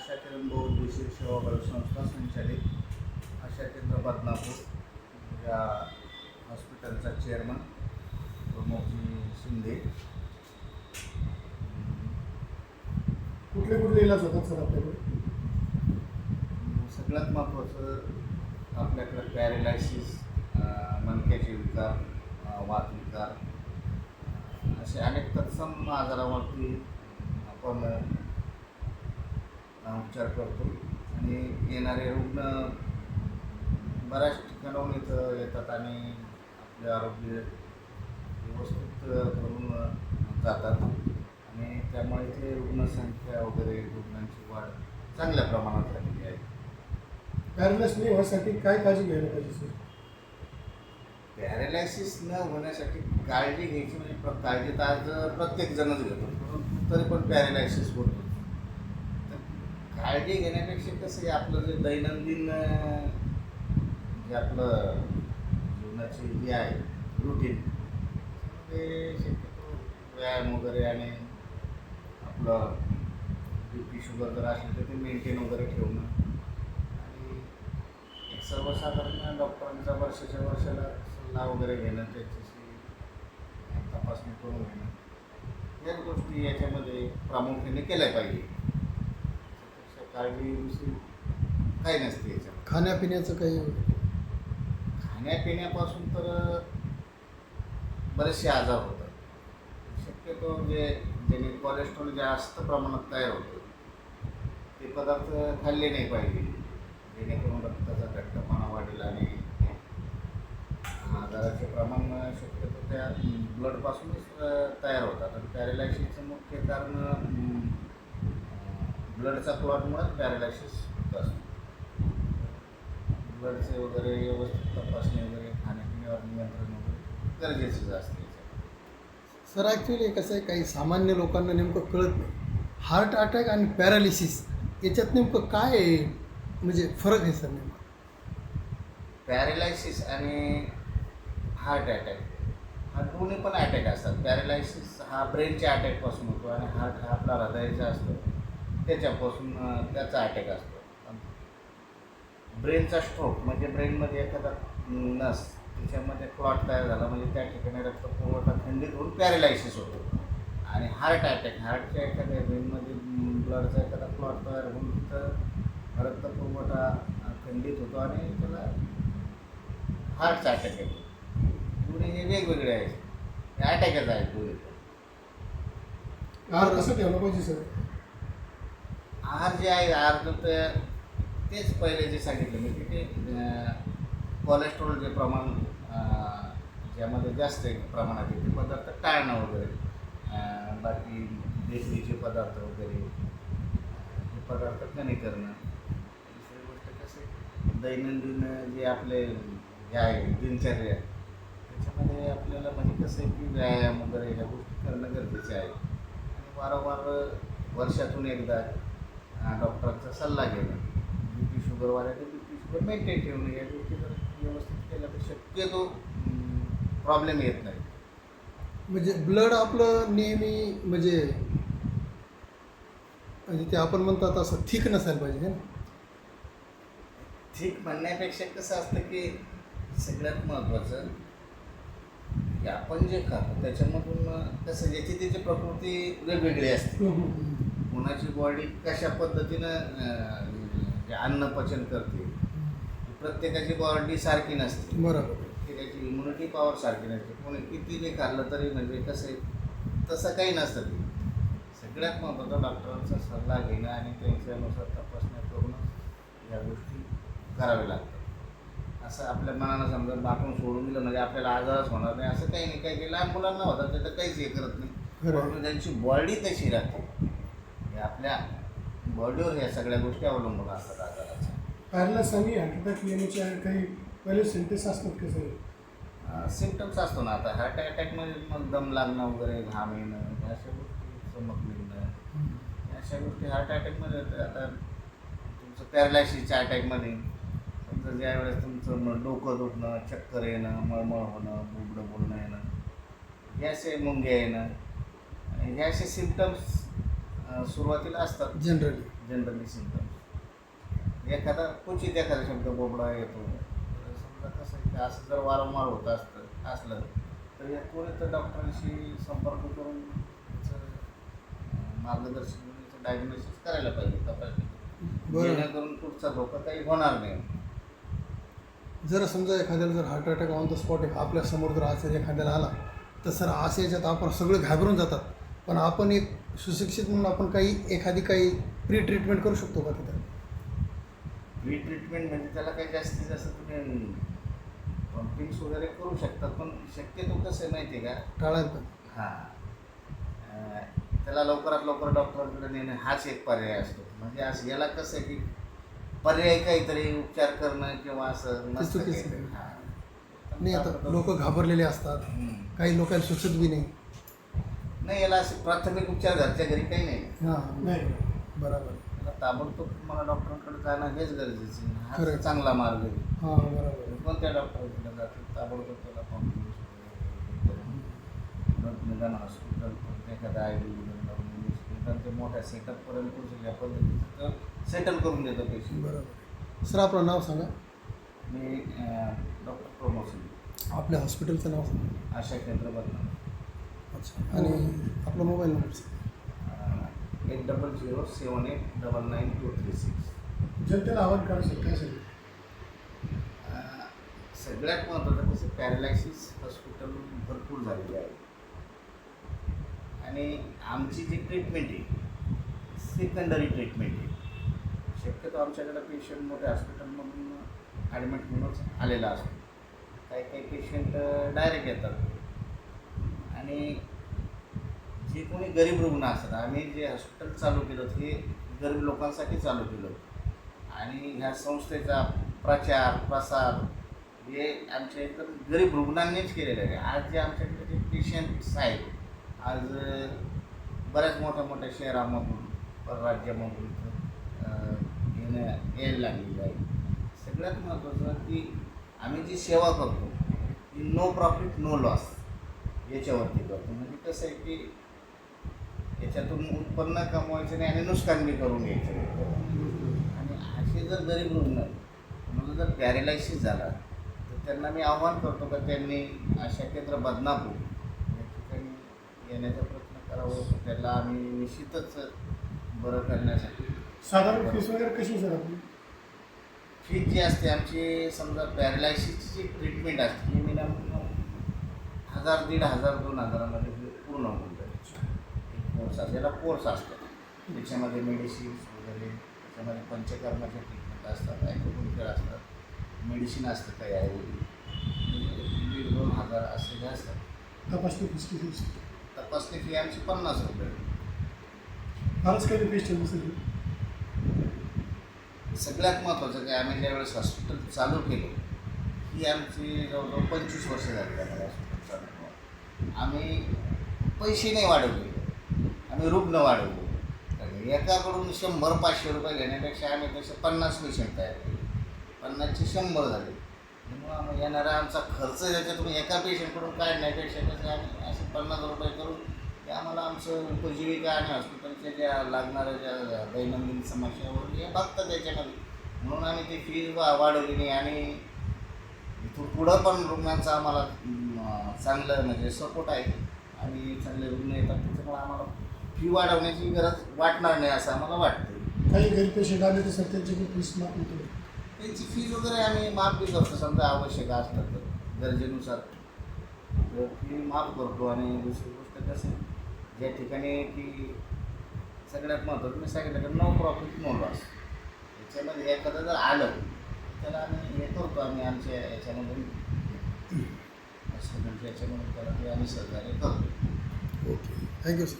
आशा किरण बहुउद्देशीय सेवाभावी संस्था संचालित आशा केंद्र बदनापूर या हॉस्पिटलचा चेअरमन प्रमोदजी शिंदे. कुठले कुठले इलाज होतात सर आपल्याकडे? सगळ्यात महत्त्वाचं आपल्याकडे पॅरेलायसिस, मणक्याचे विकार, वातविकार असे अनेक तत्सम आजारावरती आपण उपचार करतो आणि येणारे रुग्ण बऱ्याच ठिकाणाहून इथं येतात आणि आपले आरोग्य व्यवस्थित करून जातात आणि त्यामुळे इथे रुग्णसंख्या वगैरे रुग्णांची वाढ चांगल्या प्रमाणात झालेली आहे. पॅरालाइस नाही होण्यासाठी काय काळजी घ्यायला पाहिजे सर? पॅरालायसिस न होण्यासाठी काळजी घ्यायची म्हणजे काळजी तर आज प्रत्येक जणच घेतो, परंतु तरी पण पॅरालायसिस होतो. तर काळजी घेण्यापेक्षा कसं आहे, आपलं जे दैनंदिन जे आपलं जीवनाची हे आहे रुटीन, ते शक्यतो व्यायाम वगैरे आणि आपलं BP शुगर जर असलं तर ते मेंटेन वगैरे ठेवणं आणि एक सर्वसाधारण डॉक्टरांचा वर्षाच्या वर्षाला सल्ला वगैरे घेणं, त्याच्याशी तपासणी करून घेणं, याच गोष्टी याच्यामध्ये प्रामुख्याने केल्या पाहिजे. त्यापेक्षा काळजी दुसरी काही नसते याच्यामध्ये. खाण्यापिण्याचं काही? खाण्यापिण्यापासून तर बरेचसे आजार होतात. शक्यतो ज्याने कोलेस्ट्रॉल जास्त प्रमाणात तयार होतं ते पदार्थ खाल्ले नाही पाहिजे, जेणेकरून रक्ताचा घट्टपणा वाढेल आणि आजाराचे प्रमाण शक्यतो त्या ब्लडपासूनच तयार होतात. आणि पॅरालायसिसचं मुख्य कारण ब्लडचा क्लॉटमुळेच पॅरालायसिस होत असतो. ब्लडचे वगैरे व्यवस्थित तपासणी वगैरे, खाण्यापिण्यावर नियंत्रण वगैरे गरजेचं असते. सर ॲक्च्युली कसं आहे, काही सामान्य लोकांना नेमकं कळत नाही, हार्ट अटॅक आणि पॅरालिसिस याच्यात नेमकं काय आहे, म्हणजे फरक आहे सर नेमकं? पॅरालायसिस आणि हार्ट अटॅक हा दोन्ही पण अटॅक असतात. पॅरालायसिस हा ब्रेनच्या अटॅकपासून होतो आणि हार्ट हा आपला हृदयाचा असतो, त्याच्यापासून त्याचा अटॅक असतो. ब्रेनचा स्ट्रोक म्हणजे ब्रेनमध्ये एखादा नस त्याच्यामध्ये क्लॉट तयार झाला म्हणजे त्या ठिकाणी रक्तपुरवठा खंडित होऊन पॅरालायसिस होतो. आणि हार्ट अटॅक, हार्टच्या एखाद्या ब्रेनमध्ये ब्लडचा एखादा क्लॉट तयार होऊन तिथं रक्तपुरवठा खंडित होतो आणि त्याला हार्टचा अटॅक येतो. दोन्ही हे वेगवेगळे आहेत, हे अटॅकच आहेत दोन्ही. आहार कसं ठेवलं पाहिजे सर? आहार जे आहे, आहार तर तेच पहिले जे सांगितलं मी की ते कोलेस्ट्रॉल जे प्रमाण ज्यामध्ये जास्त प्रमाणात आहे ते पदार्थ टाळणं वगैरे, बाकी बेकरीचे पदार्थ वगैरे हे पदार्थ कमी करणं. दुसरी गोष्ट कसं दैनंदिन जे आपले हे आहे दिनचर्या, त्याच्यामध्ये आपल्याला म्हणजे कसं आहे की व्यायाम वगैरे ह्या गोष्टी करणं गरजेचे आहे. आणि वारंवार वर्षातून एकदा डॉक्टरांचा सल्ला घेणं, BP शुगरवाल्याने BP शुगर मेंटेन ठेवणं, या गोष्टी जर व्यवस्थित केल्या तर शक्यतो प्रॉब्लेम येत नाही. म्हणजे ब्लड आपलं नेहमी म्हणजे ते आपण म्हणतात असं ठीक नसायला पाहिजे ना? ठीक म्हणण्यापेक्षा कसं असतं की सगळ्यात महत्त्वाचं की आपण जे खातो त्याच्यामधून कसं ज्याची त्याची प्रकृती वेगवेगळी असते. कोणाची बॉडी कशा पद्धतीनं जे अन्न पचन करते, प्रत्येकाची बॉडी सारखी नसते. बरोबर. प्रत्येकाची इम्युनिटी पॉवर सारखी नसते. कोणी कितीने खाल्लं तरी म्हणजे कसं आहे तसं काही नसतं. ते सगळ्यात महत्त्वाचं डॉक्टरांचा सल्ला घेणं आणि त्यांच्यानुसार तपासण्या करूनच या गोष्टी कराव्या लागतात. असं आपल्या मनानं समजा आपण सोडून दिलं म्हणजे आपल्याला आजारच होणार नाही असं काही नाही. काही लहान मुलांना होतात ते तर काहीच हे करत नाही, परंतु त्यांची बॉडी तशी राहते. हे आपल्या बॉडीवर ह्या सगळ्या गोष्टी अवलंबून असतात आजाराच्या. पॅरालाइस आणि हार्ट अटॅक येण्याचे काही पहिले सिम्पटम्स असतात का सर? सिम्पटम्स असतो ना, आता हार्ट अटॅकमध्ये मग दम लागणं वगैरे, घाम येणं, ह्या अशा गोष्टी, चमक निघणं, अशा गोष्टी हार्ट अटॅकमध्ये होतात. आता तुमचं पॅरालायसिसच्या अटॅकमध्ये समजा ज्यावेळेस तुमचं डोकं दुखणं, चक्कर येणं, मळमळ होणं, बुबडं बोलणं येणं, हे असे मुंग्या येणं, हे असे सिम्पटम्स सुरुवातीला असतात जनरली सिम्पटम्स. एखादा क्वचित एखादा शब्द बोबडा येतो. तर समजा कसं आहे की असं जर वारंवार होत असलं तर या त्वरित डॉक्टरांशी संपर्क करून त्याचं मार्गदर्शन घेऊन त्याचं डायग्नोसिस करायला पाहिजे तपासणी, बरं. जेणेकरून पुढचा धोका काही होणार नाही. जर समजा एखाद्याला जर heart attack on the spot आपल्या समोर जर असेल एखाद्याला आला तर सर असे याच्यात आपण सगळे घाबरून जातात, पण आपण एक सुशिक्षित म्हणून आपण काही प्री ट्रीटमेंट करू शकतो का तिथं? प्री ट्रीटमेंट म्हणजे त्याला काही जास्तीत जास्त तुम्ही पंपिंग्स वगैरे करू शकतात, पण शक्यतो कसं आहे माहिती आहे का, टाळायला पाहिजे. त्याला लवकरात लवकर डॉक्टरांकडे नेणं हाच एक पर्याय असतो. म्हणजे असं याला कसं आहे की पर्याय काहीतरी उपचार करणं किंवा असं ते नसतं चुकीचं काही. आहे. नाही, आता लोक घाबरलेले असतात, काही लोकांना सुचत बी नाही. नाही, याला असे प्राथमिक उपचार घरच्या घरी काही नाही. हां, नाही, बरोबर. त्याला ताबडतोब मला डॉक्टरांकडे जाणं हेच गरजेचं आहे. हा खरं. चांगला मार्ग आहे. हां, बरोबर. कोणत्या डॉक्टरांकडे जातात ताबडतोब त्याला पंपिंग्स वगैरे निदान हॉस्पिटल एखादा ते मोठ्या सेटअपपर्यंत पोहोचेल या पद्धतीचं सेटल करून देतो पेशंट. बरोबर. सर आपलं नाव सांगा. मी डॉक्टर प्रमोद आपल्या हॉस्पिटलचं नाव सांगा. आशा केंद्र बदला. अच्छा. आणि आपला मोबाईल नंबर सांगा. 8007899236. जनतेला आवाज काढू शकतो काय सर? सगळ्यात महत्त्वाचं कसं पॅरालायसिस हॉस्पिटल भरपूर झालेली आहे आणि आमची जी ट्रीटमेंट आहे सेकंडरी ट्रीटमेंट आहे. शक्यतो आमच्याकडे पेशंट मोठ्या हॉस्पिटलमधून ॲडमिट होऊनच आलेला असतो. काही काही पेशंट डायरेक्ट येतात आणि जे कोणी गरीब रुग्ण असतात, आम्ही जे हॉस्पिटल चालू केलं हे गरीब लोकांसाठी चालू केलं आणि ह्या संस्थेचा प्रचार प्रसार हे आमच्या एकदम गरीब रुग्णांनीच केलेलं आहे. आज जे आमच्याकडे जे पेशंट्स आहेत, आज बऱ्याच मोठ्या मोठ्या शहरामधून परराज्यामधून यायला लागलेलं आहे. सगळ्यात महत्त्वाचं की आम्ही जी सेवा करतो ती नो प्रॉफिट नो लॉस याच्यावरती करतो. म्हणजे कसं आहे की याच्यातून उत्पन्न कमवायचं नाही आणि नुकसान बी करून घ्यायचं नाही. आणि असे जर गरीब रुग्ण मला जर पॅरेलायसिस झाला तर त्यांना मी आव्हान करतो का त्यांनी आशा केंद्र बदनापूर या ठिकाणी येण्याचा प्रयत्न करावा. त्याला आम्ही निश्चितच बरं करण्यासाठी साधारण फीस वगैरे कशी सर आपली? फीज जी असते आमची, समजा पॅरालायसिसची जी ट्रीटमेंट असते ही मिनिमम 1000, 1500, 2000 पूर्ण होऊन जाते. एक कोर्स असतो, याला कोर्स असतो. त्याच्यामध्ये मेडिसिन्स वगैरे, त्याच्यामध्ये पंचकर्माचे ट्रीटमेंट असतात, ॲक्युपंक्चर असतात, मेडिसिन असतं काही आयुर्वेदिक, 1500-2000 असे जे असतात. तपासणी फीस किती? तपासणी फी आमची 50 रुपये. फारच काही फीस ठेवली सर? सगळ्यात महत्त्वाचं की आम्ही ज्यावेळेस हॉस्पिटल चालू केलं ही आमची जवळजवळ 25 वर्ष झाली आम्हाला हॉस्पिटल चालू करून. आम्ही पैसे नाही वाढवले, आम्ही रुग्ण वाढवले. आणि एकाकडून 100-500 रुपये घेण्यापेक्षा आम्ही तसे 50 पेशंट तयार केले. 50चे 100 झाले. त्यामुळं आम्ही येणारा आमचा खर्च त्याच्यातून एका पेशंटकडून काढण्यापेक्षा कसं आम्ही असे 50 रुपये करून ते आम्हाला आमचं उपजीविका आणि हॉस्पिटलच्या ज्या लागणाऱ्या ज्या दैनंदिन समस्यावर हे बघतात त्याच्यामध्ये. म्हणून आम्ही ती फीज वाढवली नाही आणि इथून पुढं पण रुग्णांचा आम्हाला चांगलं म्हणजे सपोर्ट आहे आणि चांगले रुग्ण येतात. त्याच्यामुळे आम्हाला फी वाढवण्याची गरज वाटणार नाही असं आम्हाला वाटतं. काही गरीब पेशंट आले तर सर त्यांची काही फीस माफ होतो? त्यांची फीज वगैरे आम्ही माफ बी करतो. समजा आवश्यक असलं तर गरजेनुसार फी माफ करतो. आणि दुसरी गोष्ट कसं ज्या ठिकाणी की सगळ्यात महत्त्वाचं मी सांगितलं की नो प्रॉफिट नो लॉस. याच्यामध्ये एखादं जर आलं त्याला आम्ही हे करतो, आम्ही आमच्या याच्यामधून हॉस्पिटलच्या याच्यामधून त्याला ते आम्ही सहकार्य करतो. Okay, thank you sir.